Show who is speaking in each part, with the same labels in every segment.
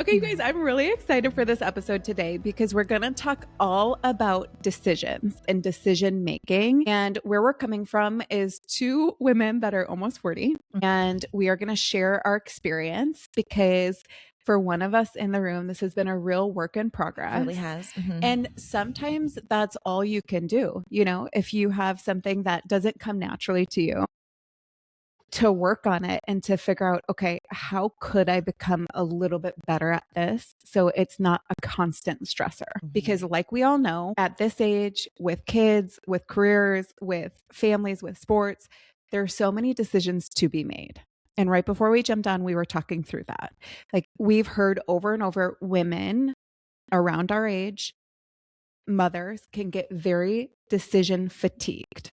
Speaker 1: Okay, you guys, I'm really excited for this episode today because we're going to talk all about decisions and decision making. And where we're coming from is two women that are almost 40. And we are going to share our experience because for one of us in the room, this has been a real work in progress.
Speaker 2: It really has. Mm-hmm.
Speaker 1: And sometimes that's all you can do. You know, if you have something that doesn't come naturally to you, to work on it and to figure out, okay, how could I become a little bit better at this so it's not a constant stressor? Mm-hmm. Because like we all know, at this age, with kids, with careers, with families, with sports, there are so many decisions to be made. And right before we jumped on, we were talking through that. Like we've heard over and over, women around our age, mothers can get very decision fatigued.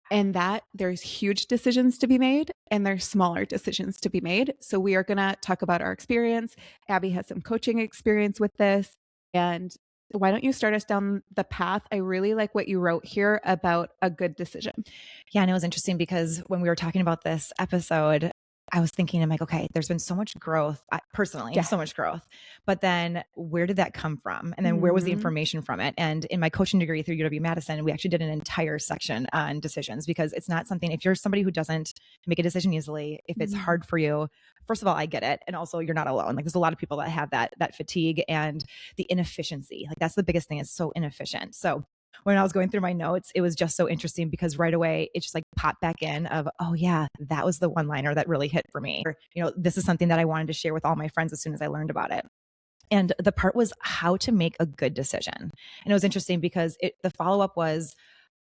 Speaker 1: And that there's huge decisions to be made and there's smaller decisions to be made. So we are going to talk about our experience. Abby has some coaching experience with this. And why don't you start us down the path? I really like what you wrote here about a good decision.
Speaker 2: Yeah, and it was interesting because when we were talking about this episode, I was thinking, I'm like, okay, there's been so much growth, personally, so much growth, but then where did that come from? And then where was the information from it? And in my coaching degree through Madison, we actually did an entire section on decisions because it's not something, if you're somebody who doesn't make a decision easily, if it's hard for you, first of all, I get it. And also you're not alone. Like there's a lot of people that have that fatigue and the inefficiency. Like that's the biggest thing. It's so inefficient. So when I was going through my notes, it was just so interesting because right away it just like popped back in of, oh yeah, that was the one-liner that really hit for me. Or, you know, this is something that I wanted to share with all my friends as soon as I learned about it. And the part was how to make a good decision. And it was interesting because the follow-up was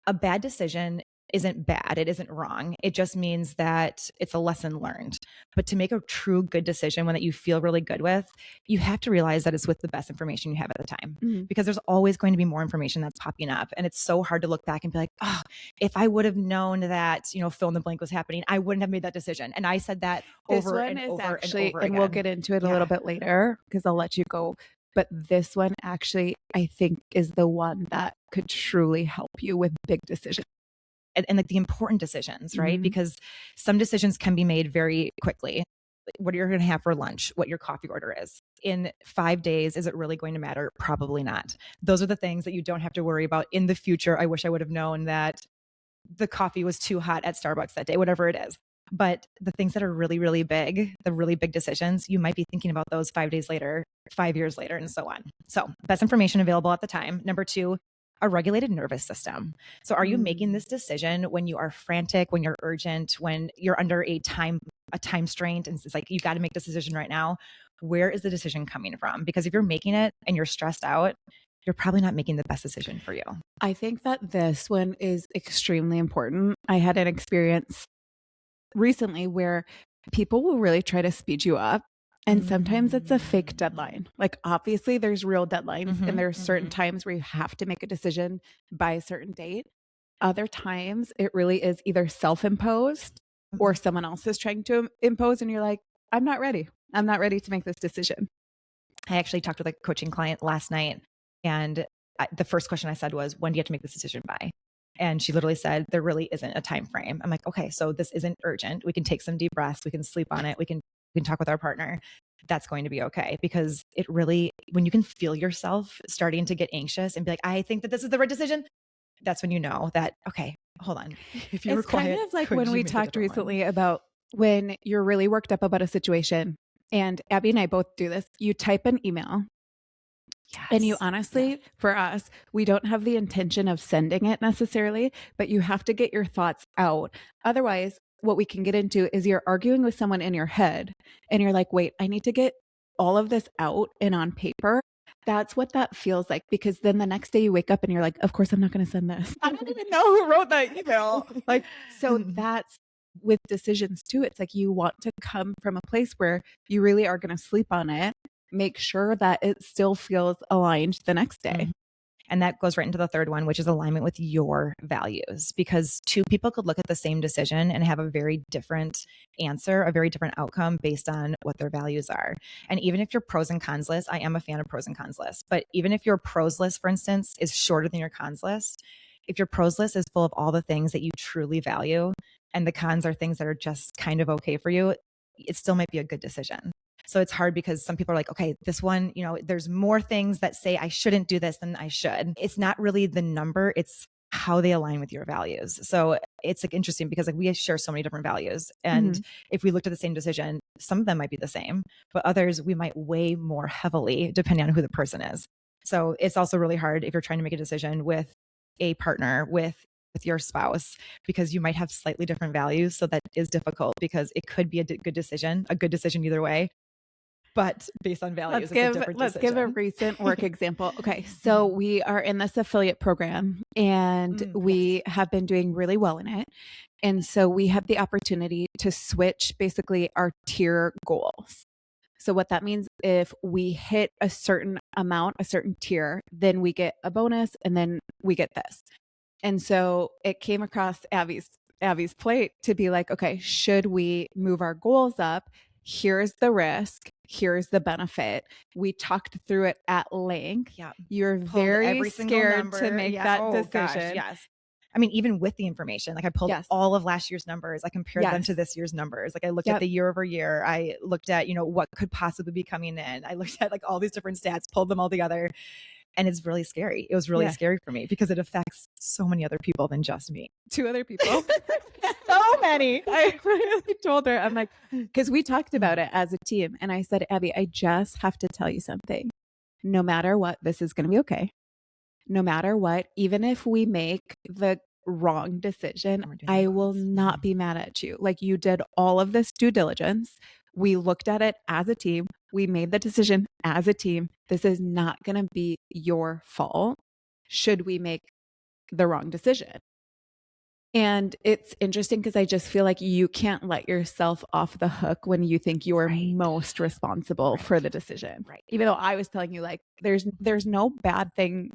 Speaker 2: a bad decision isn't bad. It isn't wrong. It just means that it's a lesson learned. But to make a true good decision, one that you feel really good with, you have to realize that it's with the best information you have at the time, because there's always going to be more information that's popping up. And it's so hard to look back and be like, oh, if I would have known that, you know, fill in the blank was happening, I wouldn't have made that decision. And I said that over and over and over again.
Speaker 1: And we'll get into it a little bit later because I'll let you go. But this one actually, I think, is the one that could truly help you with big decisions.
Speaker 2: And like the important decisions, right? Because some decisions can be made very quickly. What you're going to have for lunch, what your coffee order is. In 5 days, is it really going to matter? Probably not. Those are the things that you don't have to worry about in the future. I wish I would have known that the coffee was too hot at Starbucks that day, whatever it is. But the things that are really, really big, the really big decisions, you might be thinking about those 5 days later, 5 years later, and so on. So best information available at the time. Number 2, a regulated nervous system. So are you making this decision when you are frantic, when you're urgent, when you're under a time strain, and it's like, you got to make this decision right now? Where is the decision coming from? Because if you're making it and you're stressed out, you're probably not making the best decision for you.
Speaker 1: I think that this one is extremely important. I had an experience recently where people will really try to speed you up. And sometimes it's a fake deadline. Like obviously there's real deadlines and there's certain times where you have to make a decision by a certain date. Other times it really is either self-imposed or someone else is trying to impose and you're like, I'm not ready. I'm not ready to make this decision.
Speaker 2: I actually talked with a coaching client last night and the first question I said was, when do you have to make this decision by? And she literally said, there really isn't a time frame. I'm like, okay, so this isn't urgent. We can take some deep breaths. We can sleep on it. We can talk with our partner. That's going to be okay. Because it really, when you can feel yourself starting to get anxious and be like, I think that this is the right decision, that's when you know that, okay, hold on.
Speaker 1: If you were quiet, kind of like when we talked recently about when you're really worked up about a situation, and Abby and I both do this, you type an email. Yes. And you honestly, for us, we don't have the intention of sending it necessarily, but you have to get your thoughts out. Otherwise, what we can get into is you're arguing with someone in your head and you're like, wait, I need to get all of this out and on paper. That's what that feels like, because then the next day you wake up and you're like, of course, I'm not going to send this. I don't even know who wrote that email. Like, so that's with decisions too. It's like you want to come from a place where you really are going to sleep on it, make sure that it still feels aligned the next day.
Speaker 2: And that goes right into the third one, which is alignment with your values, because two people could look at the same decision and have a very different answer, a very different outcome based on what their values are. And even if your pros and cons list, I am a fan of pros and cons lists, but even if your pros list, for instance, is shorter than your cons list, if your pros list is full of all the things that you truly value and the cons are things that are just kind of okay for you, it still might be a good decision. So it's hard because some people are like, okay, this one, there's more things that say I shouldn't do this than I should. It's not really the number, it's how they align with your values. So it's like interesting because like we share so many different values. And if we looked at the same decision, some of them might be the same, but others we might weigh more heavily depending on who the person is. So it's also really hard if you're trying to make a decision with a partner, with your spouse, because you might have slightly different values. So that is difficult because it could be a good decision either way. But based on values,
Speaker 1: let's give a recent work example. Okay. So we are in this affiliate program and we have been doing really well in it. And so we have the opportunity to switch basically our tier goals. So what that means, if we hit a certain amount, a certain tier, then we get a bonus and then we get this. And so it came across Abby's plate to be like, okay, should we move our goals up? Here's the risk. Here's the benefit. We talked through it at length.
Speaker 2: Yeah.
Speaker 1: You're very scared to make that decision.
Speaker 2: Gosh, yes. I mean, even with the information, like I pulled all of last year's numbers. I compared them to this year's numbers. Like I looked at the year over year. I looked at, what could possibly be coming in. I looked at like all these different stats, pulled them all together. And it's really scary. It was really scary for me because it affects so many other people than just me.
Speaker 1: 2 other people.
Speaker 2: So many.
Speaker 1: I really told her, I'm like, because we talked about it as a team. And I said, Abby, I just have to tell you something. No matter what, this is going to be okay. No matter what, even if we make the wrong decision, I will not be mad at you. Like you did all of this due diligence. We looked at it as a team. We made the decision as a team. This is not going to be your fault should we make the wrong decision. And it's interesting because I just feel like you can't let yourself off the hook when you think you're most responsible for the decision.
Speaker 2: Right.
Speaker 1: Even though I was telling you like, there's no bad thing.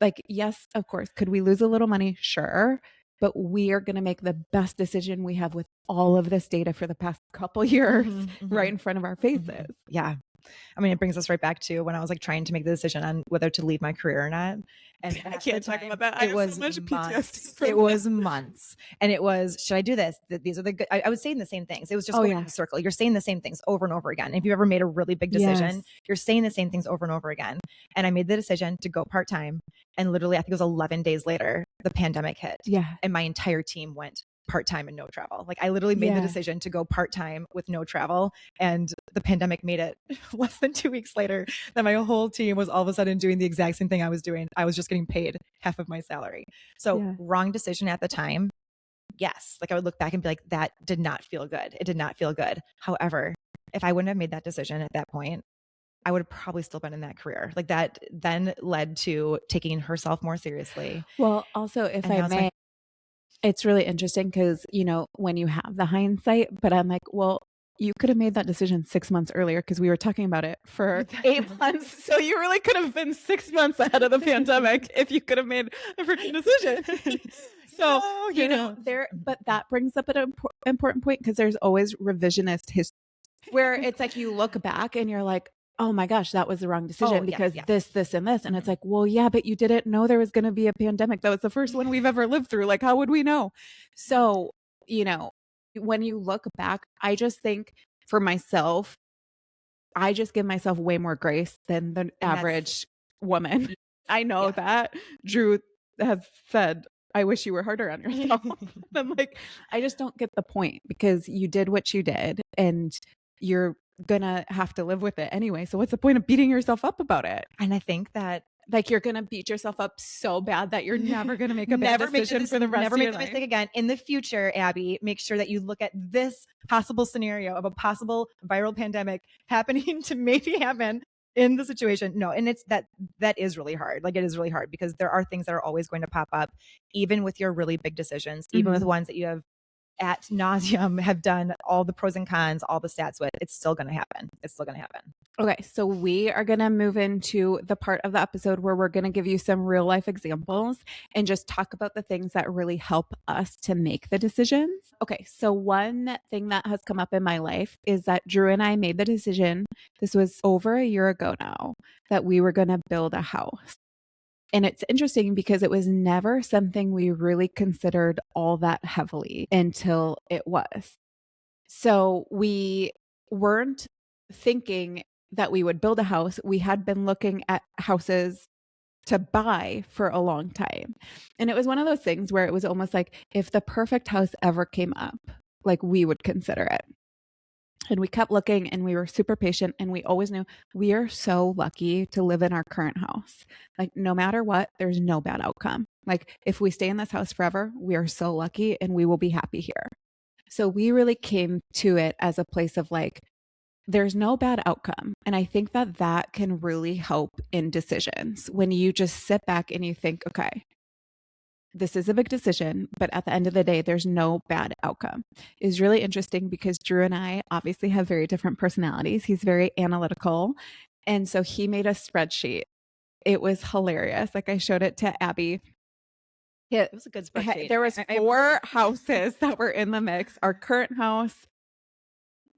Speaker 1: Like, yes, of course, could we lose a little money? Sure. But we are going to make the best decision we have with all of this data for the past couple years right in front of our faces.
Speaker 2: Yeah. I mean, it brings us right back to when I was like trying to make the decision on whether to leave my career or not. And
Speaker 1: I can't talk about that. I have so much PTSD.
Speaker 2: It was months. And it was, should I do this? These are the good. I was saying the same things. It was just going in a circle. You're saying the same things over and over again. If you've ever made a really big decision, you're saying the same things over and over again. And I made the decision to go part-time. And literally, I think it was 11 days later, the pandemic hit.
Speaker 1: Yeah.
Speaker 2: And my entire team went part-time and no travel. Like I literally made the decision to go part-time with no travel, and the pandemic made it less than 2 weeks later that my whole team was all of a sudden doing the exact same thing I was doing. I was just getting paid half of my salary. So wrong decision at the time. Yes. Like I would look back and be like, that did not feel good. It did not feel good. However, if I wouldn't have made that decision at that point, I would have probably still been in that career. Like that then led to taking herself more seriously.
Speaker 1: Well, also if I may, it's really interesting because, when you have the hindsight, but I'm like, well, you could have made that decision 6 months earlier because we were talking about it for 8 months. So you really could have been 6 months ahead of the pandemic if you could have made a freaking decision. So, but that brings up an important point because there's always revisionist history where it's like you look back and you're like, oh my gosh, that was the wrong decision because this, and this. And it's like, well, yeah, but you didn't know there was going to be a pandemic. That was the first one we've ever lived through. Like, how would we know? So, when you look back, I just think for myself, I just give myself way more grace than the average woman. I know that Drew has said, I wish you were harder on yourself. I'm like, I just don't get the point because you did what you did and you're gonna have to live with it anyway. So what's the point of beating yourself up about it?
Speaker 2: And I think that
Speaker 1: like you're gonna beat yourself up so bad that you're never gonna make a bad decision for the rest of your life. Never make the
Speaker 2: mistake again. In the future, Abby, make sure that you look at this possible scenario of a possible viral pandemic happening to maybe happen in the situation. No, and it's that is really hard. Like it is really hard because there are things that are always going to pop up, even with your really big decisions, even with ones that you have at nauseum have done all the pros and cons, all the stats with. It's still going to happen. It's still going to happen.
Speaker 1: Okay. So we are going to move into the part of the episode where we're going to give you some real life examples and just talk about the things that really help us to make the decisions. Okay. So one thing that has come up in my life is that Drew and I made the decision, this was over a year ago now, that we were going to build a house. And it's interesting because it was never something we really considered all that heavily until it was. So we weren't thinking that we would build a house. We had been looking at houses to buy for a long time. And it was one of those things where it was almost like if the perfect house ever came up, like we would consider it. And we kept looking and we were super patient and we always knew we are so lucky to live in our current house. Like no matter what, there's no bad outcome. Like if we stay in this house forever, we are so lucky and we will be happy here. So we really came to it as a place of like, there's no bad outcome. And I think that that can really help in decisions when you just sit back and you think, okay, this is a big decision, but at the end of the day, there's no bad outcome. It's really interesting because Drew and I obviously have very different personalities. He's very analytical. And so he made a spreadsheet. It was hilarious. Like I showed it to Abby.
Speaker 2: It was a good spreadsheet.
Speaker 1: There was 4 houses that were in the mix. Our current house,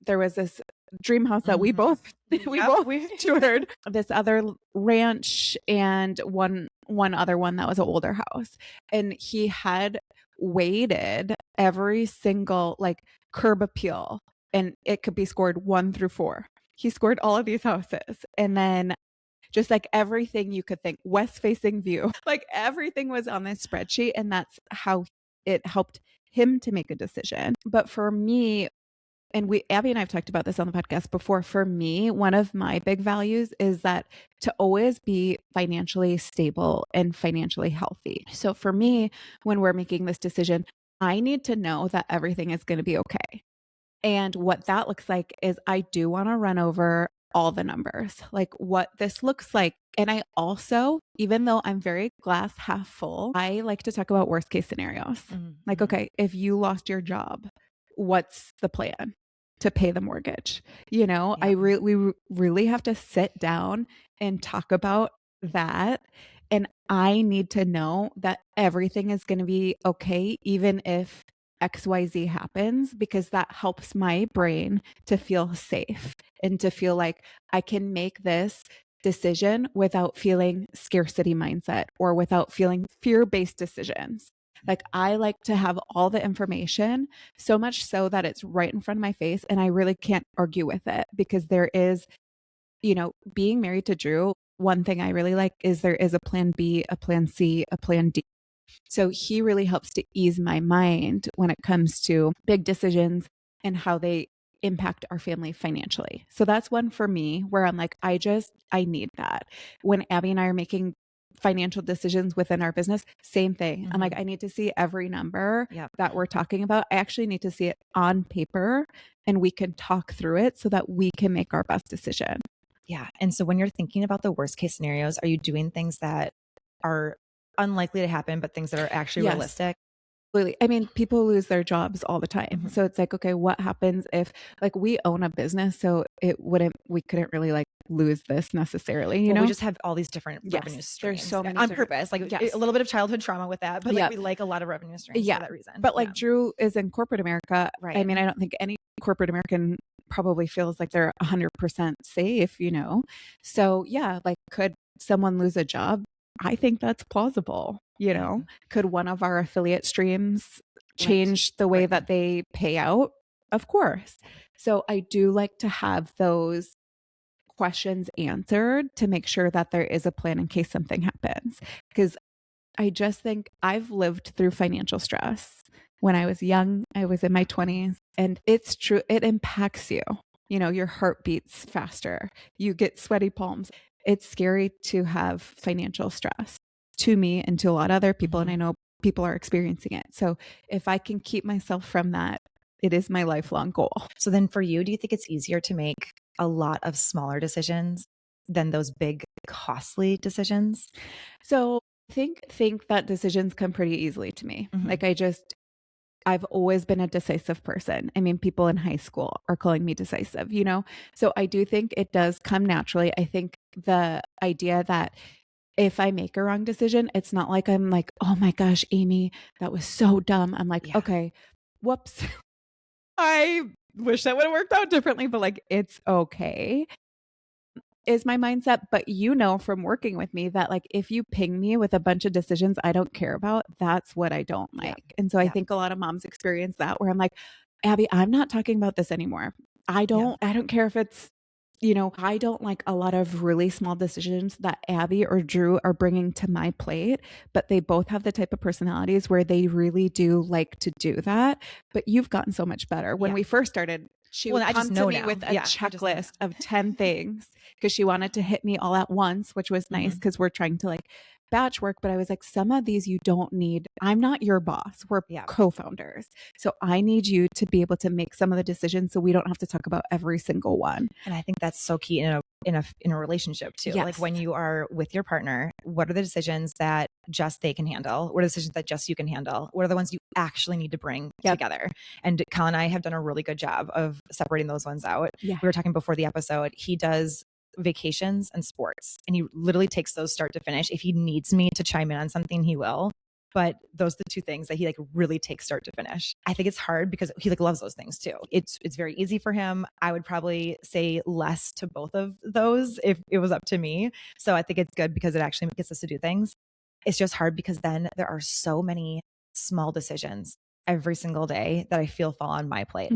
Speaker 1: there was this dream house that we both toured, this other ranch, and one other one that was an older house. And he had weighted every single like curb appeal, and it could be scored 1 through 4. He scored all of these houses, and then just like everything you could think, west facing view, like everything was on this spreadsheet, and that's how it helped him to make a decision. But for me, and Abby and I have talked about this on the podcast before. For me, one of my big values is that to always be financially stable and financially healthy. So for me, when we're making this decision, I need to know that everything is going to be okay. And what that looks like is I do want to run over all the numbers, like what this looks like. And I also, even though I'm very glass half full, I like to talk about worst case scenarios. Mm-hmm. Like, okay, if you lost your job, what's the plan to pay the mortgage? You know, yeah. We really have to sit down and talk about that. And I need to know that everything is going to be okay, even if XYZ happens, because that helps my brain to feel safe and to feel like I can make this decision without feeling scarcity mindset or without feeling fear-based decisions. Like I like to have all the information, so much so that it's right in front of my face and I really can't argue with it, because there is, you know, being married to Drew, one thing I really like is there is a plan B, a plan C, a plan D. So he really helps to ease my mind when it comes to big decisions and how they impact our family financially. So that's one for me where I'm like, I need that. When Abby and I are making financial decisions within our business, same thing. Mm-hmm. I'm like, I need to see every number that we're talking about. I actually need to see it on paper and we can talk through it so that we can make our best decision.
Speaker 2: Yeah. And so when you're thinking about the worst case scenarios, are you doing things that are unlikely to happen, but things that are actually realistic?
Speaker 1: Absolutely. I mean, people lose their jobs all the time. Mm-hmm. So it's like, okay, what happens if like we own a business? So we couldn't really like lose this necessarily, you know?
Speaker 2: We just have all these different revenue streams.
Speaker 1: There's so many
Speaker 2: on purpose, like a little bit of childhood trauma with that, but like we like a lot of revenue streams for that reason.
Speaker 1: But like Drew is in corporate America. Right. I mean, I don't think any corporate American probably feels like they're 100% safe, you know? So yeah, like could someone lose a job? I think that's plausible. You know, could one of our affiliate streams change the way that they pay out? Of course. So I do like to have those questions answered to make sure that there is a plan in case something happens. Because I just think I've lived through financial stress. When I was young, I was in my 20s, and it's true. It impacts you. You know, your heart beats faster. You get sweaty palms. It's scary to have financial stress, to me and to a lot of other people. And I know people are experiencing it. So if I can keep myself from that, it is my lifelong goal.
Speaker 2: So then for you, do you think it's easier to make a lot of smaller decisions than those big, costly decisions?
Speaker 1: So I think that decisions come pretty easily to me. Mm-hmm. Like I've always been a decisive person. I mean, people in high school are calling me decisive, you know? So I do think it does come naturally. I think the idea that if I make a wrong decision, it's not like I'm like, oh my gosh, Amy, that was so dumb. I'm like, okay, whoops. I wish that would have worked out differently, but like, it's okay, is my mindset. But you know, from working with me that like, if you ping me with a bunch of decisions I don't care about, that's what I don't like. And so I think a lot of moms experience that where I'm like, Abby, I'm not talking about this anymore. I don't care if it's I don't like a lot of really small decisions that Abby or Drew are bringing to my plate, but they both have the type of personalities where they really do like to do that. But you've gotten so much better. When we first started, she would come to me with a checklist of 10 things because she wanted to hit me all at once, which was nice because we're trying to like batch work. But I was like, some of these you don't need. I'm not your boss. We're co-founders. So I need you to be able to make some of the decisions so we don't have to talk about every single one.
Speaker 2: And I think that's so key in a relationship too. Like when you are with your partner, what are the decisions that just they can handle? What are the decisions that just you can handle? What are the ones you actually need to bring together? And Kyle and I have done a really good job of separating those ones out. We were talking before the episode. He does vacations and sports, and he literally takes those start to finish. If he needs me to chime in on something, he will. But those are the two things that he like really takes start to finish. I think it's hard because he like loves those things too. It's very easy for him. I would probably say less to both of those if it was up to me. So I think it's good because it actually gets us to do things. It's just hard because then there are so many small decisions every single day that I feel fall on my plate.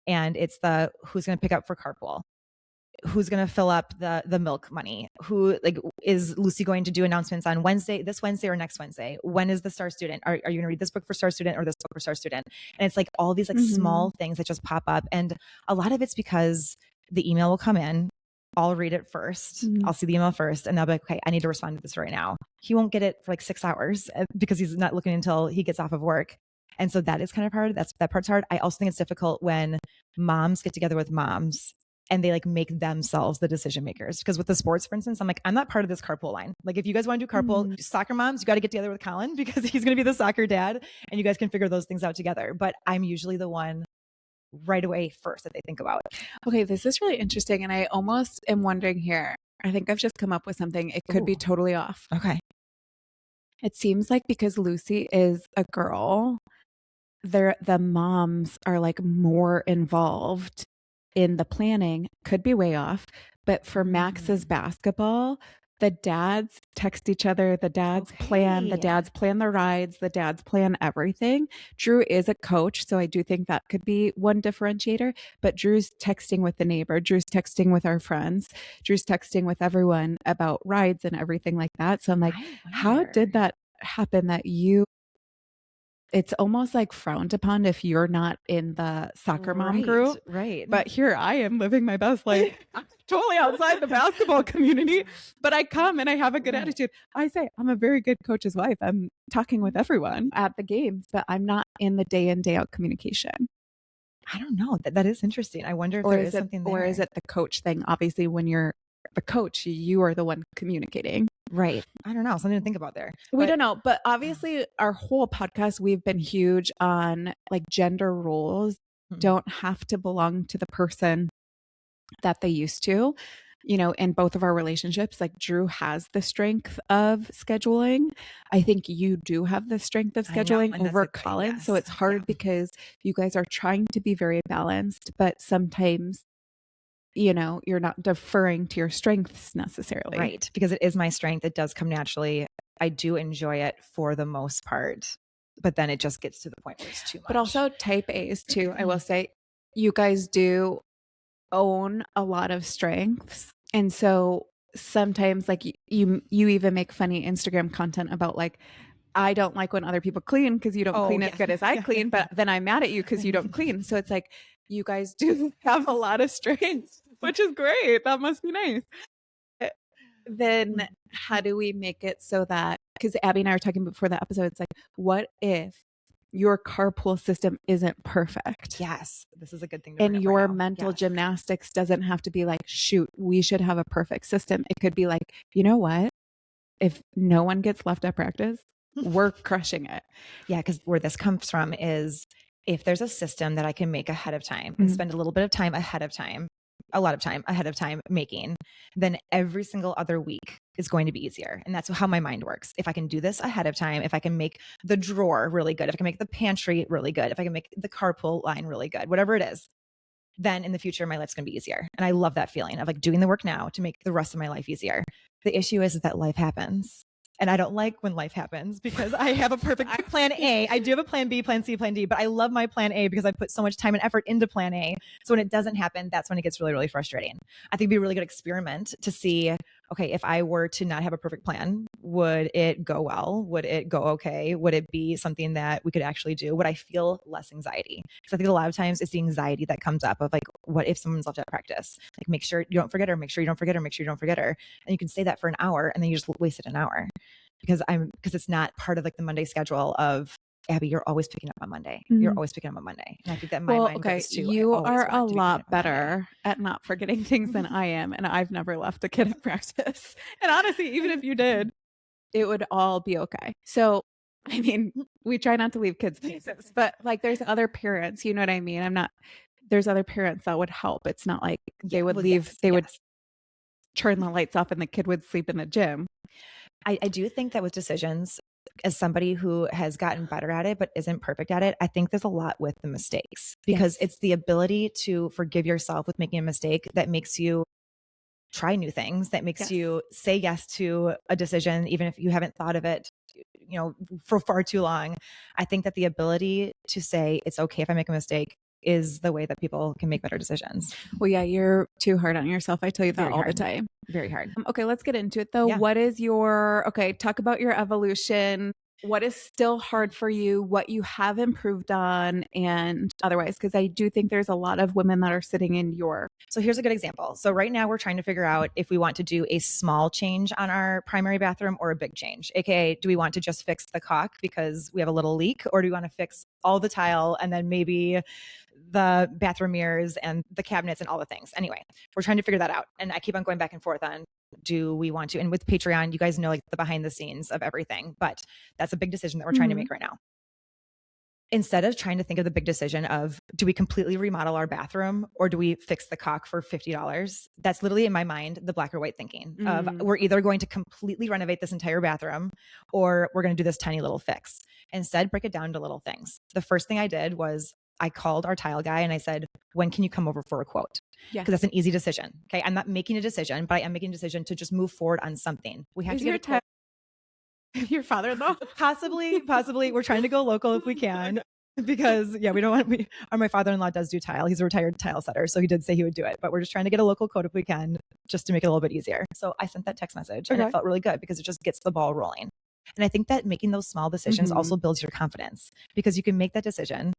Speaker 2: And it's the who's going to pick up for carpool, who's going to fill up the milk money, who like is Lucy going to do announcements on this Wednesday or next Wednesday? When is the Star Student? Are you going to read this book for Star Student or this book for Star Student? And it's like all these like small things that just pop up. And a lot of it's because the email will come in. I'll read it first. I'll see the email first and they'll be like, okay, I need to respond to this right now. He won't get it for like 6 hours because he's not looking until he gets off of work. And so that is kind of hard. That part's hard. I also think it's difficult when moms get together with moms and they like make themselves the decision makers. Because with the sports, for instance, I'm like, I'm not part of this carpool line. Like if you guys want to do carpool, soccer moms, you got to get together with Colin because he's going to be the soccer dad and you guys can figure those things out together. But I'm usually the one right away first that they think about.
Speaker 1: Okay, this is really interesting. And I almost am wondering here, I think I've just come up with something. It could be totally off.
Speaker 2: Okay.
Speaker 1: It seems like because Lucy is a girl, the moms are like more involved in the planning. Could be way off, but for Max's basketball, the dads text each other, the dads plan the rides, the dads plan everything. Drew is a coach, so I do think that could be one differentiator, but Drew's texting with the neighbor, Drew's texting with our friends, Drew's texting with everyone about rides and everything like that. So I'm like, how did that happen that it's almost like frowned upon if you're not in the soccer mom group.
Speaker 2: Right.
Speaker 1: But here I am living my best life. I'm totally outside the basketball community, but I come and I have a good attitude. I say I'm a very good coach's wife. I'm talking with everyone at the games, but I'm not in the day in, day out communication.
Speaker 2: I don't know. That is interesting. I wonder if there is something there.
Speaker 1: Or is it the coach thing? Obviously, when you're the coach, you are the one communicating.
Speaker 2: Right. I don't know. Something to think about there.
Speaker 1: We don't know. But obviously our whole podcast, we've been huge on like gender roles don't have to belong to the person that they used to. In both of our relationships, like Drew has the strength of scheduling. I think you do have the strength of scheduling over Colin. Yes. So it's hard because you guys are trying to be very balanced, but sometimes you're not deferring to your strengths necessarily.
Speaker 2: Right. Because it is my strength. It does come naturally. I do enjoy it for the most part, but then it just gets to the point where it's too much.
Speaker 1: But also type A's too. I will say you guys do own a lot of strengths. And so sometimes like you even make funny Instagram content about like, I don't like when other people clean because you don't clean as good as I clean, but then I'm mad at you because you don't clean. So it's like, you guys do have a lot of strengths, which is great. That must be nice. Then how do we make it so that, because Abby and I were talking before the episode, it's like, what if your carpool system isn't perfect?
Speaker 2: Yes. This is a good thing.
Speaker 1: And your mental gymnastics doesn't have to be like, shoot, we should have a perfect system. It could be like, you know what? If no one gets left at practice, we're crushing it.
Speaker 2: Yeah. Because where this comes from is if there's a system that I can make ahead of time and spend a little bit of time ahead of time, a lot of time ahead of time making, then every single other week is going to be easier. And that's how my mind works. If I can do this ahead of time, if I can make the drawer really good, if I can make the pantry really good, if I can make the carpool line really good, whatever it is, then in the future, my life's going to be easier. And I love that feeling of like doing the work now to make the rest of my life easier. The issue is that life happens. And I don't like when life happens because I have a perfect plan A. I do have a plan B, plan C, plan D, but I love my plan A because I put so much time and effort into plan A. So when it doesn't happen, that's when it gets really, really frustrating. I think it'd be a really good experiment to see, okay, if I were to not have a perfect plan, would it go well? Would it go okay? Would it be something that we could actually do? Would I feel less anxiety? Because I think a lot of times it's the anxiety that comes up of like, what if someone's left at practice? Like, make sure you don't forget her, make sure you don't forget her, make sure you don't forget her. And you can say that for an hour and then you just wasted an hour because it's not part of like the Monday schedule of, Abby, you're always picking up on Monday. You're always picking up on Monday. And I think that my mind goes to,
Speaker 1: you are a lot better at not forgetting things than I am. And I've never left a kid at practice. And honestly, even if you did, it would all be okay. So, I mean, we try not to leave kids places, but like there's other parents, you know what I mean? There's other parents that would help. It's not like they would leave, would turn the lights off and the kid would sleep in the gym.
Speaker 2: I do think that with decisions, as somebody who has gotten better at it, but isn't perfect at it, I think there's a lot with the mistakes because it's the ability to forgive yourself with making a mistake that makes you try new things, that makes you say yes to a decision, even if you haven't thought of it, for far too long. I think that the ability to say it's okay if I make a mistake is the way that people can make better decisions.
Speaker 1: Well, yeah, you're too hard on yourself. I tell you that all the time.
Speaker 2: Very hard.
Speaker 1: Okay, let's get into it though. Yeah. What is talk about your evolution. What is still hard for you, what you have improved on and otherwise, because I do think there's a lot of women that are sitting in your.
Speaker 2: So here's a good example. So right now we're trying to figure out if we want to do a small change on our primary bathroom or a big change, AKA, do we want to just fix the caulk because we have a little leak, or do we want to fix all the tile and then maybe the bathroom mirrors and the cabinets and all the things? Anyway, we're trying to figure that out. And I keep on going back and forth on, do we want to? And with Patreon, you guys know like the behind the scenes of everything, but that's a big decision that we're trying to make right now. Instead of trying to think of the big decision of, do we completely remodel our bathroom or do we fix the caulk for $50? That's literally in my mind, the black or white thinking of we're either going to completely renovate this entire bathroom or we're going to do this tiny little fix. Instead, break it down to little things. The first thing I did was I called our tile guy and I said, when can you come over for a quote? Because that's an easy decision. Okay. I'm not making a decision, but I am making a decision to just move forward on something. We have to get a quote.
Speaker 1: Your father-in-law?
Speaker 2: Possibly. We're trying to go local if we can, because we don't want, my father-in-law does do tile. He's a retired tile setter. So he did say he would do it, but we're just trying to get a local quote if we can, just to make it a little bit easier. So I sent that text message and it felt really good because it just gets the ball rolling. And I think that making those small decisions also builds your confidence, because you can make that decision.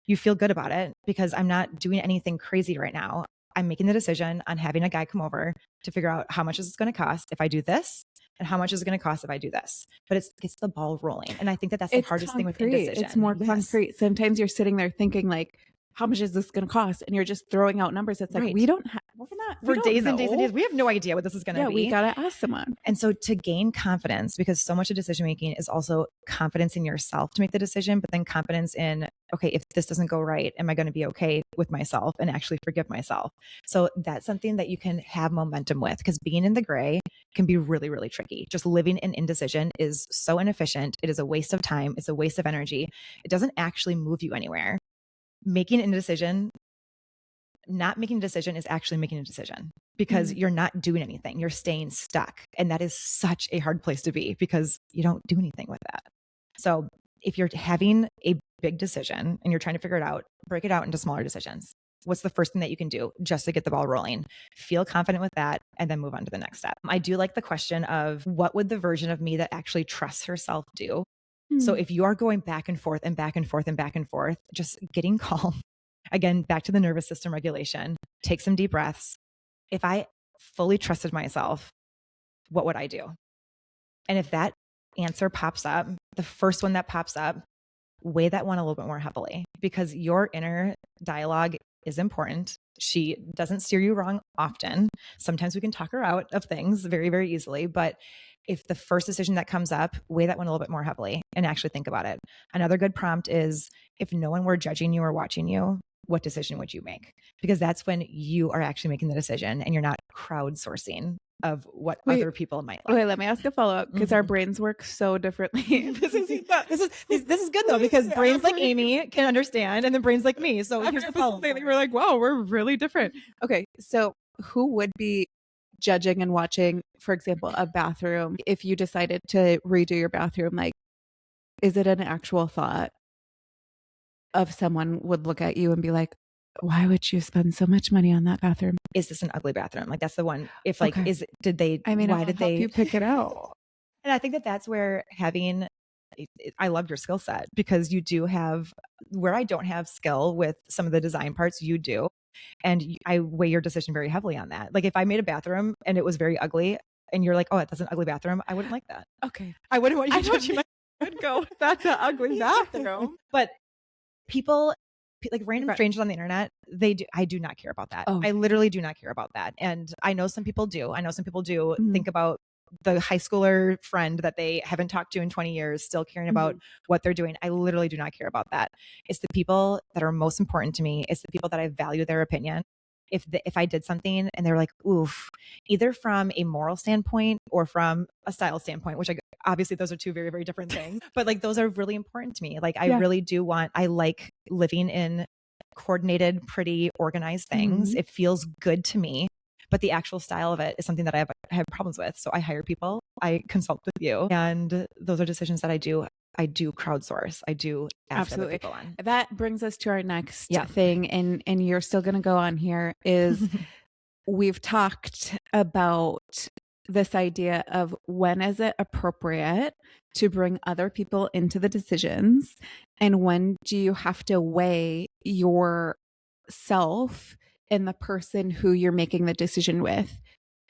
Speaker 2: You feel good about it because I'm not doing anything crazy right now. I'm making the decision on having a guy come over to figure out how much is it going to cost if I do this and how much is it going to cost if I do this. But it gets the ball rolling. And I think that that's the hardest thing with indecision.
Speaker 1: It's more concrete. Sometimes you're sitting there thinking like, how much is this going to cost? And you're just throwing out numbers. It's like, we're not for days and days and days. We have no idea what this is going to be. We got to ask someone.
Speaker 2: And so to gain confidence, because so much of decision making is also confidence in yourself to make the decision, but then confidence in, okay, if this doesn't go right, am I going to be okay with myself and actually forgive myself? So that's something that you can have momentum with, because being in the gray can be really, really tricky. Just living in indecision is so inefficient. It is a waste of time. It's a waste of energy. It doesn't actually move you anywhere. Making a decision, not making a decision is actually making a decision, because you're not doing anything. You're staying stuck. And that is such a hard place to be because you don't do anything with that. So if you're having a big decision and you're trying to figure it out, break it out into smaller decisions. What's the first thing that you can do just to get the ball rolling? Feel confident with that and then move on to the next step. I do like the question of, what would the version of me that actually trusts herself do? So if you are going back and forth and back and forth and back and forth, just getting calm, again, back to the nervous system regulation, take some deep breaths. If I fully trusted myself, what would I do? And if that answer pops up, the first one that pops up, weigh that one a little bit more heavily, because your inner dialogue is important. She doesn't steer you wrong often. Sometimes we can talk her out of things very, very easily, but if the first decision that comes up, weigh that one a little bit more heavily and actually think about it. Another good prompt is, if no one were judging you or watching you, what decision would you make? Because that's when you are actually making the decision and you're not crowdsourcing of what other people might like.
Speaker 1: Wait, let me ask a follow-up, because our brains work so differently.
Speaker 2: This is good though, because brains like Amy can understand and then brains like me. So here's the follow-up.
Speaker 1: We're like, wow, we're really different. Okay, so who would be judging and watching, for example, a bathroom. If you decided to redo your bathroom, like, is it an actual thought of someone would look at you and be like, why would you spend so much money on that bathroom?
Speaker 2: Is this an ugly bathroom? Like, that's the one. If like,
Speaker 1: Okay.
Speaker 2: why did they
Speaker 1: you pick it out?
Speaker 2: And I think that that's where I love your skill set, because you do have, where I don't have skill with some of the design parts, you do. And I weigh your decision very heavily on that. Like, if I made a bathroom and it was very ugly and you're like, oh, that's an ugly bathroom, I wouldn't like that.
Speaker 1: Okay.
Speaker 2: I wouldn't want you judging my
Speaker 1: would go, that's an ugly bathroom.
Speaker 2: But people, like random strangers on the internet, I do not care about that.
Speaker 1: Oh.
Speaker 2: I literally do not care about that. And I know some people do. Think about the high schooler friend that they haven't talked to in 20 years, still caring about what they're doing. I literally do not care about that. It's the people that are most important to me. It's the people that I value their opinion. If I did something and they're like, oof, either from a moral standpoint or from a style standpoint, which obviously those are two very, very different things, but like those are really important to me. Like I really do I like living in coordinated, pretty, organized things. It feels good to me. But the actual style of it is something that I have problems with. So I hire people, I consult with you, and those are decisions that I do crowdsource. I do ask other people on.
Speaker 1: That brings us to our next thing, and you're still going to go on here, is we've talked about this idea of when is it appropriate to bring other people into the decisions, and when do you have to weigh yourself and the person who you're making the decision with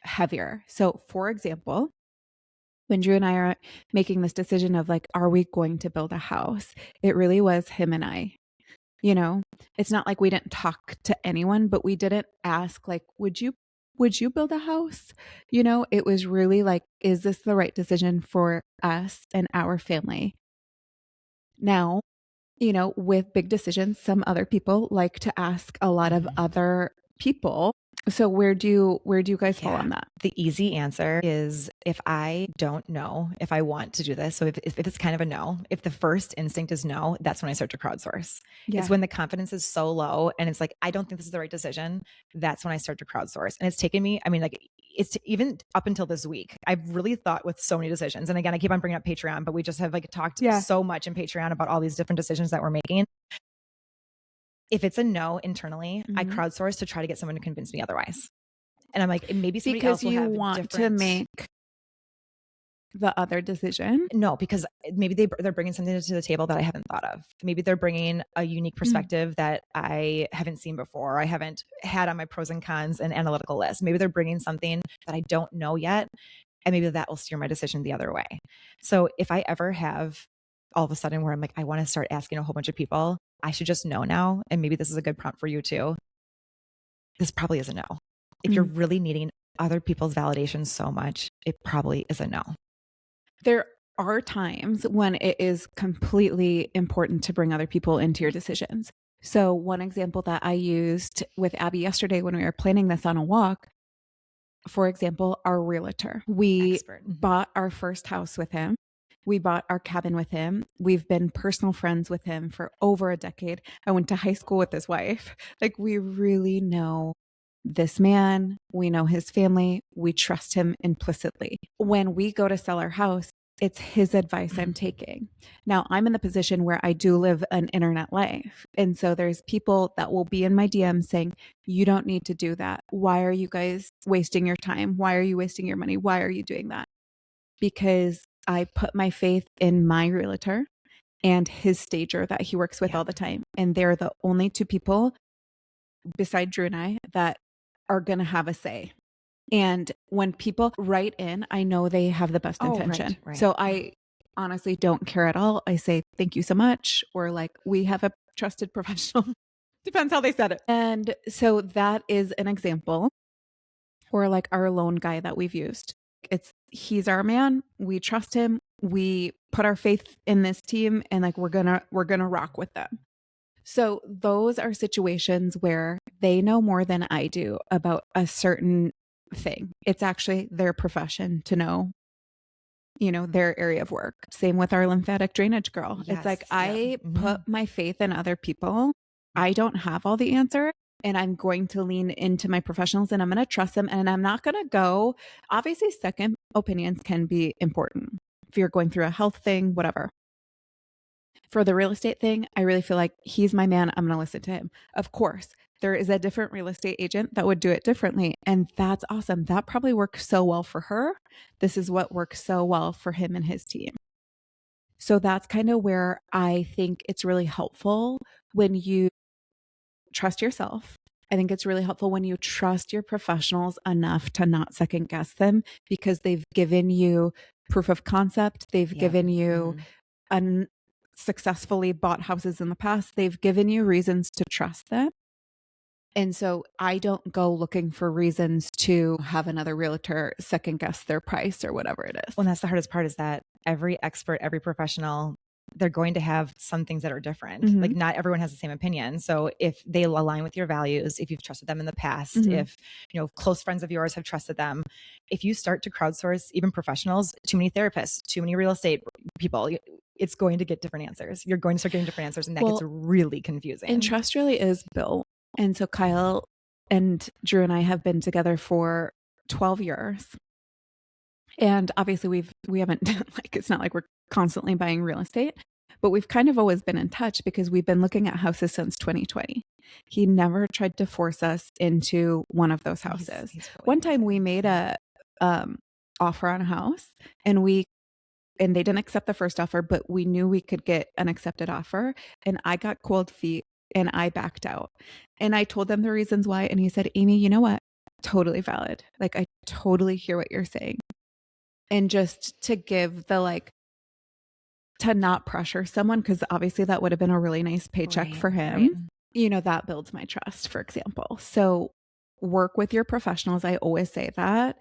Speaker 1: heavier. So for example, when Drew and I are making this decision of like, are we going to build a house? It really was him and I. You know, it's not like we didn't talk to anyone, but we didn't ask like, would you build a house? You know, it was really like, is this the right decision for us and our family? Now, you know, with big decisions, some other people like to ask a lot of other people. So where do you guys fall on that?
Speaker 2: The easy answer is, if I don't know if I want to do this. So if it's kind of a no, if the first instinct is no, that's when I start to crowdsource. It's when the confidence is so low and it's like, I don't think this is the right decision. That's when I start to crowdsource. And it's taken me, I mean, like even up until this week, I've really thought with so many decisions. And again, I keep on bringing up Patreon, but we just have like talked so much in Patreon about all these different decisions that we're making. If it's a no internally, I crowdsource to try to get someone to convince me otherwise. And I'm like, maybe somebody else will have
Speaker 1: because you want to make the other decision.
Speaker 2: No, because maybe they're bringing something to the table that I haven't thought of. Maybe they're bringing a unique perspective that I haven't seen before. I haven't had on my pros and cons and analytical list. Maybe they're bringing something that I don't know yet. And maybe that will steer my decision the other way. So if I ever have all of a sudden where I'm like, I want to start asking a whole bunch of people, I should just know now. And maybe this is a good prompt for you too. This probably is a no. If you're really needing other people's validation so much, it probably is a no.
Speaker 1: There are times when it is completely important to bring other people into your decisions. So one example that I used with Abby yesterday when we were planning this on a walk, for example, our realtor. We bought our first house with him. We bought our cabin with him. We've been personal friends with him for over a decade. I went to high school with his wife. Like, we really know this man. We know his family. We trust him implicitly. When we go to sell our house, it's his advice I'm taking. Now, I'm in the position where I do live an internet life. And so there's people that will be in my DMs saying, you don't need to do that. Why are you guys wasting your time? Why are you wasting your money? Why are you doing that? Because I put my faith in my realtor and his stager that he works with all the time. And they're the only two people beside Drew and I that are going to have a say. And when people write in, I know they have the best intention. Right. So I honestly don't care at all. I say, thank you so much. Or like, we have a trusted professional. Depends how they said it. And so that is an example. Or like our loan guy that we've used. He's our man. We trust him. We put our faith in this team and like, we're going to rock with them. So those are situations where they know more than I do about a certain thing. It's actually their profession to know, you know, their area of work. Same with our lymphatic drainage girl. It's like, I put my faith in other people. I don't have all the answers, and I'm going to lean into my professionals and I'm going to trust them. And I'm not going to go, obviously, second opinions can be important if you're going through a health thing, whatever. For the real estate thing, I really feel like he's my man. I'm going to listen to him. Of course, there is a different real estate agent that would do it differently. And that's awesome. That probably works so well for her. This is what works so well for him and his team. So that's kind of where I think it's really helpful when you trust yourself. I think it's really helpful when you trust your professionals enough to not second guess them because they've given you proof of concept. They've given you successfully bought houses in the past. They've given you reasons to trust them. And so I don't go looking for reasons to have another realtor second guess their price or whatever it is.
Speaker 2: Well, that's the hardest part is that every expert, every professional, they're going to have some things that are different. Like not everyone has the same opinion. So if they align with your values, if you've trusted them in the past, if, you know, close friends of yours have trusted them, if you start to crowdsource even professionals, too many therapists, too many real estate people, it's going to get different answers. You're going to start getting different answers and that gets really confusing.
Speaker 1: And trust really is built. And so Kyle and Drew and I have been together for 12 years. And obviously we haven't like, it's not like we're constantly buying real estate, but we've kind of always been in touch because we've been looking at houses since 2020. He never tried to force us into one of those houses. He's really one time we made a offer on a house and they didn't accept the first offer, but we knew we could get an accepted offer. And I got cold feet and I backed out. And I told them the reasons why. And he said, Amy, you know what? Totally valid. Like, I totally hear what you're saying. And just to give the to not pressure someone, because obviously that would have been a really nice paycheck for him. You know, that builds my trust, for example. So work with your professionals. I always say that.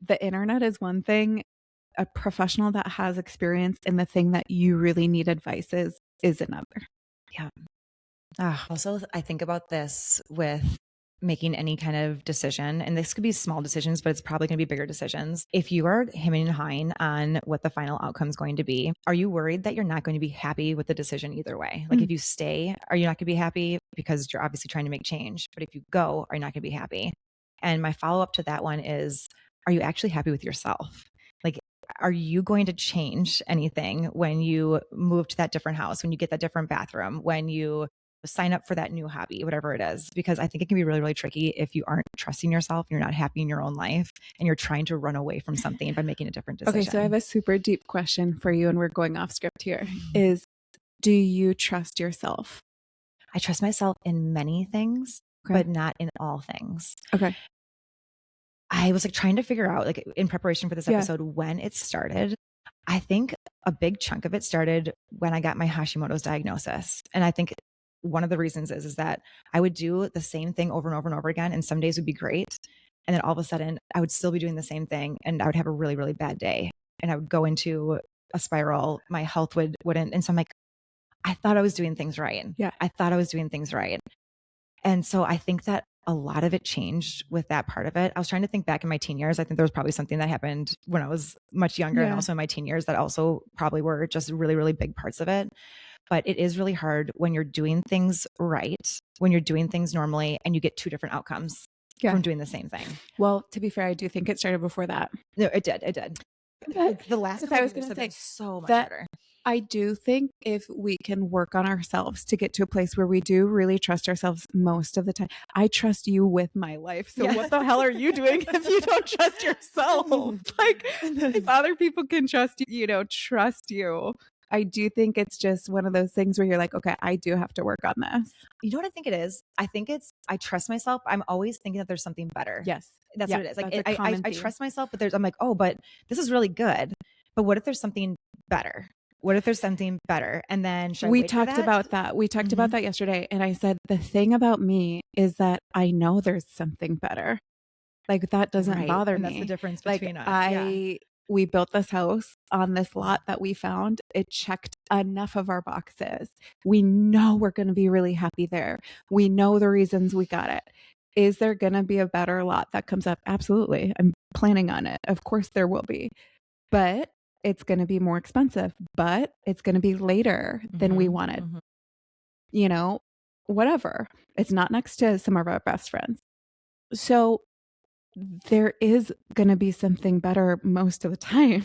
Speaker 1: The internet is one thing. A professional that has experience in the thing that you really need advice is another.
Speaker 2: Yeah. Also, I think about this with making any kind of decision, and this could be small decisions, but it's probably going to be bigger decisions. If you are hemming and hawing on what the final outcome is going to be, are you worried that you're not going to be happy with the decision either way? Like if you stay, are you not going to be happy because you're obviously trying to make change? But if you go, are you not going to be happy? And my follow-up to that one is, are you actually happy with yourself? Like, are you going to change anything when you move to that different house, when you get that different bathroom, when you sign up for that new hobby, whatever it is? Because I think it can be really, really tricky if you aren't trusting yourself, you're not happy in your own life, and you're trying to run away from something by making a different decision.
Speaker 1: Okay, so I have a super deep question for you, and we're going off script here. Is, do you trust yourself?
Speaker 2: I trust myself in many things, but not in all things.
Speaker 1: Okay.
Speaker 2: I was trying to figure out, in preparation for this episode, when it started. I think a big chunk of it started when I got my Hashimoto's diagnosis. And I think one of the reasons is that I would do the same thing over and over and over again. And some days would be great. And then all of a sudden I would still be doing the same thing and I would have a really, really bad day. And I would go into a spiral. My health wouldn't. And so I'm like, I thought I was doing things right.
Speaker 1: Yeah.
Speaker 2: I thought I was doing things right. And so I think that a lot of it changed with that part of it. I was trying to think back in my teen years. I think there was probably something that happened when I was much younger and also in my teen years that also probably were just really, really big parts of it. But it is really hard when you're doing things right, when you're doing things normally and you get two different outcomes from doing the same thing.
Speaker 1: Well, to be fair, I do think it started before that.
Speaker 2: No, it did. It did. The last
Speaker 1: I was going to say
Speaker 2: so much
Speaker 1: that
Speaker 2: harder.
Speaker 1: I do think if we can work on ourselves to get to a place where we do really trust ourselves most of the time. I trust you with my life. So what the hell are you doing if you don't trust yourself? If other people can trust you, trust you. I do think it's just one of those things where you're like, okay, I do have to work on this.
Speaker 2: You know what I think it is? I think I trust myself. I'm always thinking that there's something better.
Speaker 1: Yes.
Speaker 2: That's what it is. I trust myself, but I'm like, oh, but this is really good. But what if there's something better? What if there's something better? And then
Speaker 1: we talked about that. We talked about that yesterday. And I said, the thing about me is that I know there's something better. That doesn't bother me.
Speaker 2: That's the difference between us.
Speaker 1: We built this house on this lot that we found. It checked enough of our boxes. We know we're going to be really happy there. We know the reasons we got it. Is there going to be a better lot that comes up? Absolutely. I'm planning on it. Of course there will be. But it's going to be more expensive, but it's going to be later than we wanted. whatever. It's not next to some of our best friends. So there is going to be something better most of the time,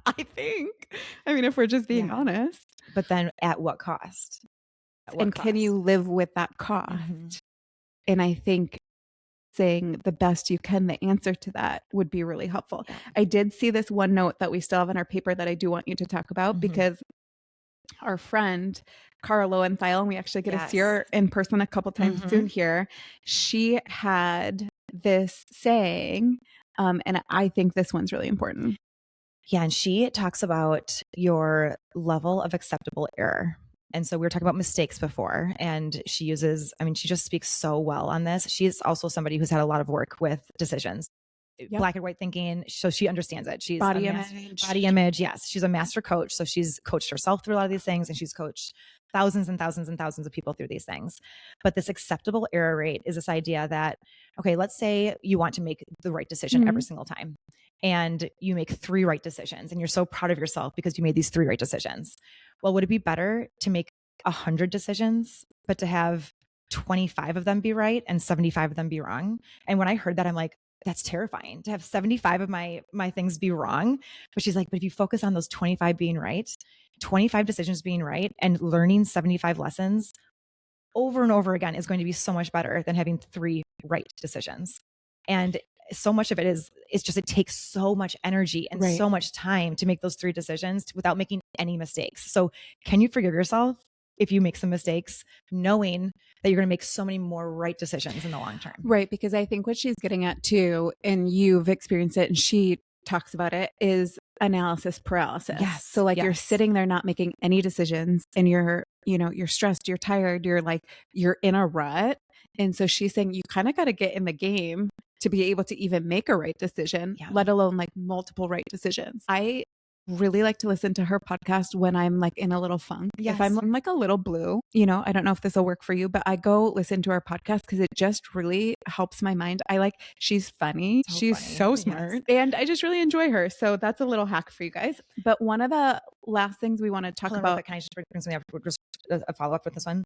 Speaker 1: I think. I mean, if we're just being honest.
Speaker 2: But then at what cost?
Speaker 1: Can you live with that cost? Mm-hmm. And I think saying the best you can, the answer to that would be really helpful. Yeah. I did see this one note that we still have in our paper that I do want you to talk about, because our friend Cara Lowenthal, and we actually get to see her in person a couple times soon here. She had this saying, and I think this one's really important.
Speaker 2: Yeah. And she talks about your level of acceptable error. And so we were talking about mistakes before, and she just speaks so well on this. She's also somebody who's had a lot of work with decisions, black and white thinking. So she understands it. She's body image. Yes. She's a master coach. So she's coached herself through a lot of these things, and she's coached thousands and thousands and thousands of people through these things. But this acceptable error rate is this idea that, okay, let's say you want to make the right decision every single time, and you make 3 right decisions, and you're so proud of yourself because you made these 3 right decisions. Well, would it be better to make 100 decisions, but to have 25 of them be right and 75 of them be wrong? And when I heard that, I'm like, that's terrifying to have 75 of my things be wrong. But she's like, but if you focus on those 25 being right, 25 decisions being right, and learning 75 lessons over and over again is going to be so much better than having 3 right decisions. And so much of it is just, it takes so much energy and so much time to make those 3 decisions without making any mistakes. So can you forgive yourself if you make some mistakes, knowing that you're going to make so many more right decisions in the long term?
Speaker 1: Right. Because I think what she's getting at too, and you've experienced it, and she talks about it, is analysis paralysis.
Speaker 2: Yes.
Speaker 1: So like you're sitting there not making any decisions, and you're stressed, you're tired, you're in a rut. And so she's saying you kind of got to get in the game to be able to even make a right decision, let alone like multiple right decisions. I really like to listen to her podcast when I'm like in a little funk. Yes. If I'm like a little blue, I don't know if this will work for you, but I go listen to her podcast because it just really helps my mind. She's funny. She's so smart. And I just really enjoy her. So that's a little hack for you guys. But one of the last things we want to talk about.
Speaker 2: Can I just bring something up? Just a follow up with this one.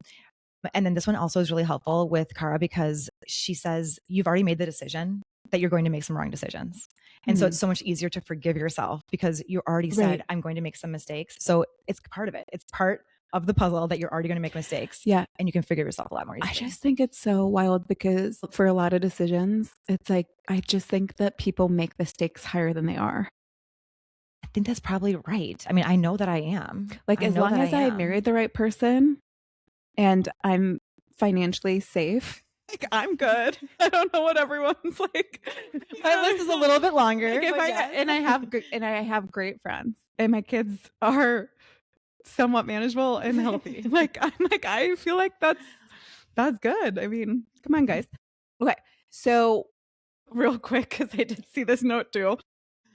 Speaker 2: And then this one also is really helpful with Cara, because she says, you've already made the decision that you're going to make some wrong decisions. And so it's so much easier to forgive yourself because you already said, I'm going to make some mistakes. So it's part of it. It's part of the puzzle that you're already going to make mistakes. Yeah. And you can forgive yourself a lot more easily.
Speaker 1: I just think it's so wild because for a lot of decisions, it's like, I just think that people make the stakes higher than they are.
Speaker 2: I think that's probably right. I mean, I know that I am.
Speaker 1: Like, as long as I married the right person and I'm financially safe, like, I'm good. I don't know what everyone's like.
Speaker 2: My list is a little bit longer.
Speaker 1: Like I have great friends, and my kids are somewhat manageable and healthy. I feel like that's good. I mean, come on, guys. Okay, so real quick, because I did see this note too.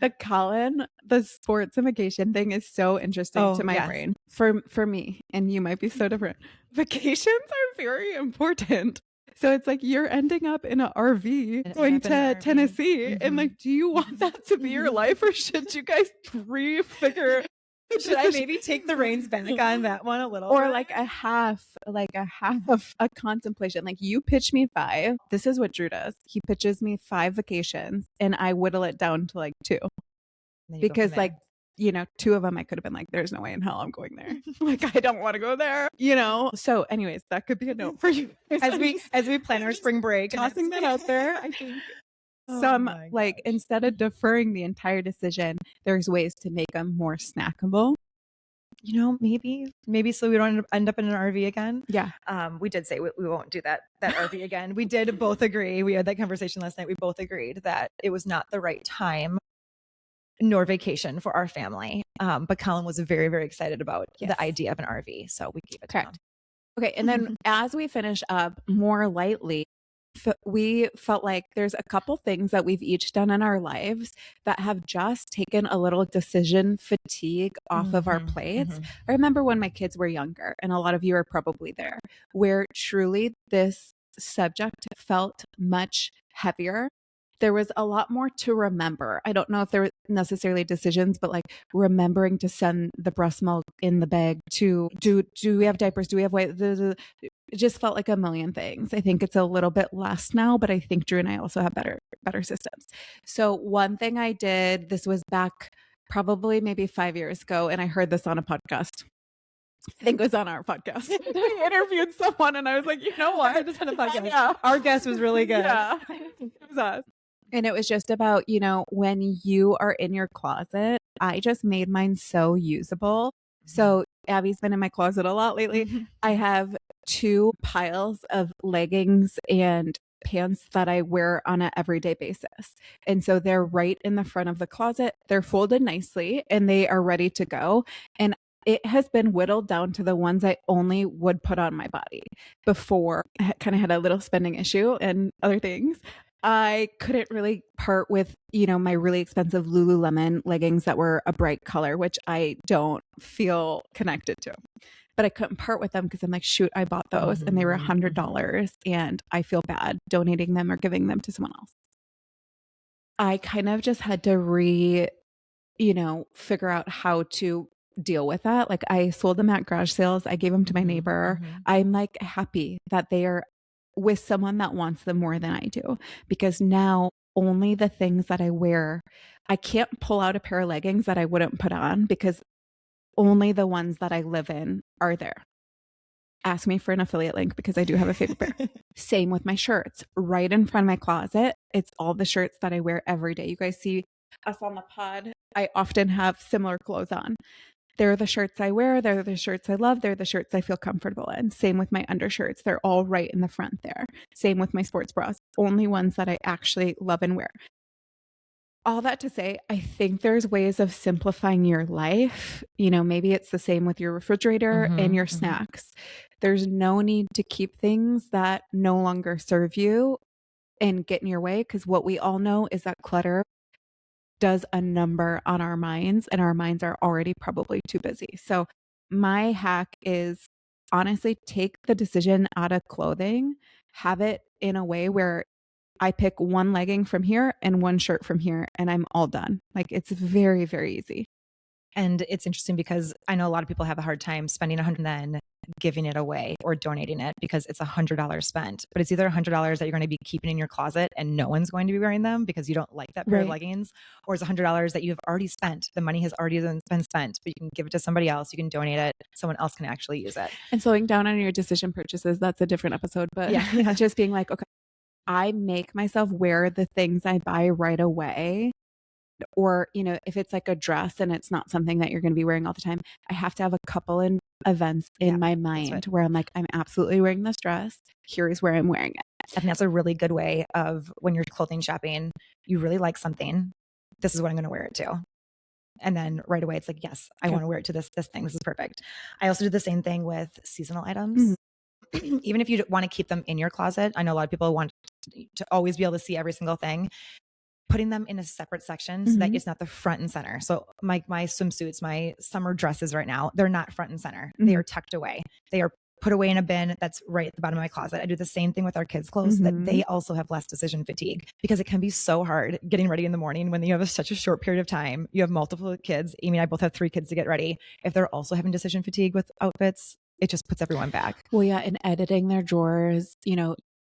Speaker 1: The sports and vacation thing is so interesting to my brain. For me, and you might be so different. Vacations are very important. So it's like you're ending up in an RV going to Tennessee. And like, do you want that to be your life, or should you guys refigure?
Speaker 2: Should I maybe take the reins back on that one a little
Speaker 1: or
Speaker 2: bit?
Speaker 1: like a half a contemplation? Like, you pitch me 5. This is what Drew does. He pitches me 5 vacations and I whittle it down to like 2. Because like, 2 of them I could have been like, there's no way in hell I'm going there. Like, I don't want to go there, So anyways, that could be a note for you.
Speaker 2: As we plan our spring break.
Speaker 1: Tossing that out there, I think instead of deferring the entire decision, there's ways to make them more snackable.
Speaker 2: Maybe so we don't end up in an RV again.
Speaker 1: Yeah.
Speaker 2: We did say we won't do that RV again. We did both agree. We had that conversation last night. We both agreed that it was not the right time nor vacation for our family. But Colin was very, very excited about the idea of an RV. So we gave it to him.
Speaker 1: Okay. And then as we finish up more lightly, we felt like there's a couple things that we've each done in our lives that have just taken a little decision fatigue off of our plates. I remember when my kids were younger, and a lot of you are probably there, where truly this subject felt much heavier. there was a lot more to remember. I don't know if there were necessarily decisions, but like remembering to send the breast milk in the bag to do we have diapers? Do we have white? It just felt like a million things. I think it's a little bit less now, but I think Drew and I also have better systems. So one thing I did, this was back probably maybe 5 years ago, and I heard this on a podcast. I think it was on our podcast. I interviewed someone and I was like, you know what?
Speaker 2: This on a podcast.
Speaker 1: Yeah.
Speaker 2: Our guest was really good.
Speaker 1: Yeah. It was us. And it was just about, when you are in your closet, I just made mine so usable. So Abby's been in my closet a lot lately. I have 2 piles of leggings and pants that I wear on an everyday basis. And so they're right in the front of the closet. They're folded nicely and they are ready to go. And it has been whittled down to the ones I only would put on my body. Before I kind of had a little spending issue and other things. I couldn't really part with, my really expensive Lululemon leggings that were a bright color, which I don't feel connected to. But I couldn't part with them because I'm like, shoot, I bought those and they were $100 and I feel bad donating them or giving them to someone else. I kind of just had to figure out how to deal with that. Like I sold them at garage sales. I gave them to my neighbor. I'm like happy that they are with someone that wants them more than I do, because now only the things that I wear, I can't pull out a pair of leggings that I wouldn't put on because only the ones that I live in are there. Ask me for an affiliate link because I do have a favorite pair. Same with my shirts. Right in front of my closet, it's all the shirts that I wear every day. You guys see us on the pod. I often have similar clothes on. They're the shirts I wear. They're the shirts I love. They're the shirts I feel comfortable in. Same with my undershirts. They're all right in the front there. Same with my sports bras. Only ones that I actually love and wear. All that to say, I think there's ways of simplifying your life. Maybe it's the same with your refrigerator and your snacks. There's no need to keep things that no longer serve you and get in your way, because what we all know is that clutter does a number on our minds, and our minds are already probably too busy. So my hack is honestly take the decision out of clothing, have it in a way where I pick one legging from here and one shirt from here and I'm all done. Like it's very, very easy.
Speaker 2: And it's interesting because I know a lot of people have a hard time spending $100 and then giving it away or donating it because it's $100 spent. But it's either $100 that you're going to be keeping in your closet and no one's going to be wearing them because you don't like that pair of leggings, or it's $100 that you've already spent. The money has already been spent, but you can give it to somebody else. You can donate it. Someone else can actually use it.
Speaker 1: And slowing down on your decision purchases, that's a different episode. But yeah. Just being like, okay, I make myself wear the things I buy right away. Or, if it's like a dress and it's not something that you're going to be wearing all the time, I have to have a couple in events in my mind where I'm like, I'm absolutely wearing this dress. Here's where I'm wearing it.
Speaker 2: I think that's a really good way of when you're clothing shopping, you really like something. This is what I'm going to wear it to. And then right away, it's like, yes, I want to wear it to this thing. This is perfect. I also do the same thing with seasonal items. Even if you want to keep them in your closet, I know a lot of people want to always be able to see every single thing. Putting them in a separate section so that it's not the front and center. So my swimsuits, my summer dresses right now, they're not front and center. They are tucked away. They are put away in a bin that's right at the bottom of my closet. I do the same thing with our kids' clothes, that they also have less decision fatigue, because it can be so hard getting ready in the morning when you have such a short period of time. You have multiple kids. Amy and I both have 3 kids to get ready. If they're also having decision fatigue with outfits, it just puts everyone back.
Speaker 1: Well, yeah. And editing their drawers,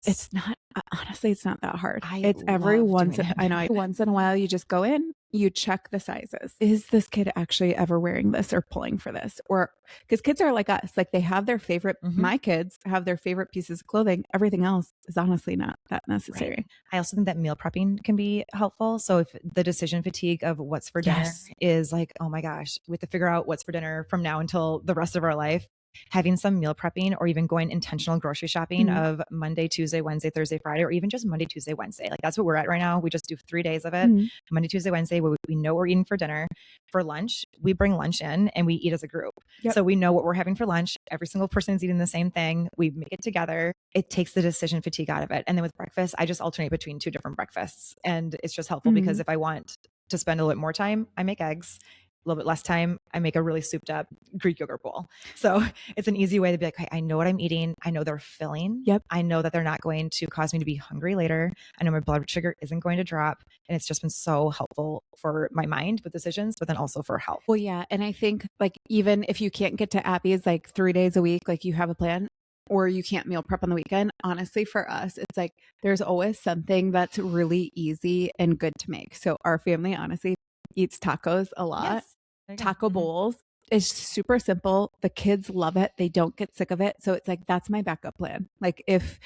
Speaker 1: it's not, honestly, it's not that hard. It's every once in a while, you just go in, you check the sizes. Is this kid actually ever wearing this or pulling for this? Or because kids are like us, like they have their favorite, my kids have their favorite pieces of clothing. Everything else is honestly not that necessary.
Speaker 2: Right. I also think that meal prepping can be helpful. So if the decision fatigue of what's for dinner is like, oh my gosh, we have to figure out what's for dinner from now until the rest of our life. Having some meal prepping, or even going intentional grocery shopping of Monday, Tuesday, Wednesday, Thursday, Friday, or even just Monday, Tuesday, Wednesday. Like that's what we're at right now. We just do 3 days of it. Monday, Tuesday, Wednesday, we know we're eating for dinner. For lunch, we bring lunch in and we eat as a group. So we know what we're having for lunch. Every single person is eating the same thing. We make it together. It takes the decision fatigue out of it. And then with breakfast, I just alternate between 2 different breakfasts. And it's just helpful because if I want to spend a little bit more time, I make eggs. little bit less time, I make a really souped up Greek yogurt bowl. So it's an easy way to be like, hey, I know what I'm eating. I know they're filling.
Speaker 1: Yep.
Speaker 2: I know that they're not going to cause me to be hungry later. I know my blood sugar isn't going to drop. And it's just been so helpful for my mind with decisions, but then also for health.
Speaker 1: Well, yeah. And I think like, even if you can't get to Appy's like 3 days a week, like you have a plan, or you can't meal prep on the weekend, honestly, for us, it's like there's always something that's really easy and good to make. So our family honestly eats tacos a lot. Yes. Taco bowls is super simple. The kids love it. They don't get sick of it. So it's like, that's my backup plan. Like if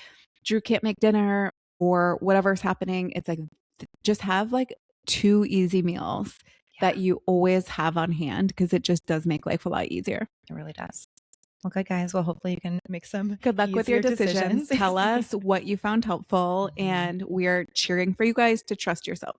Speaker 1: Drew can't make dinner or whatever's happening, it's like, just have like 2 easy meals that you always have on hand, because it just does make life a lot easier.
Speaker 2: It really does. Well, good, guys. Well, hopefully you can make some
Speaker 1: good luck with your decisions. Tell us what you found helpful, and we are cheering for you guys to trust yourself.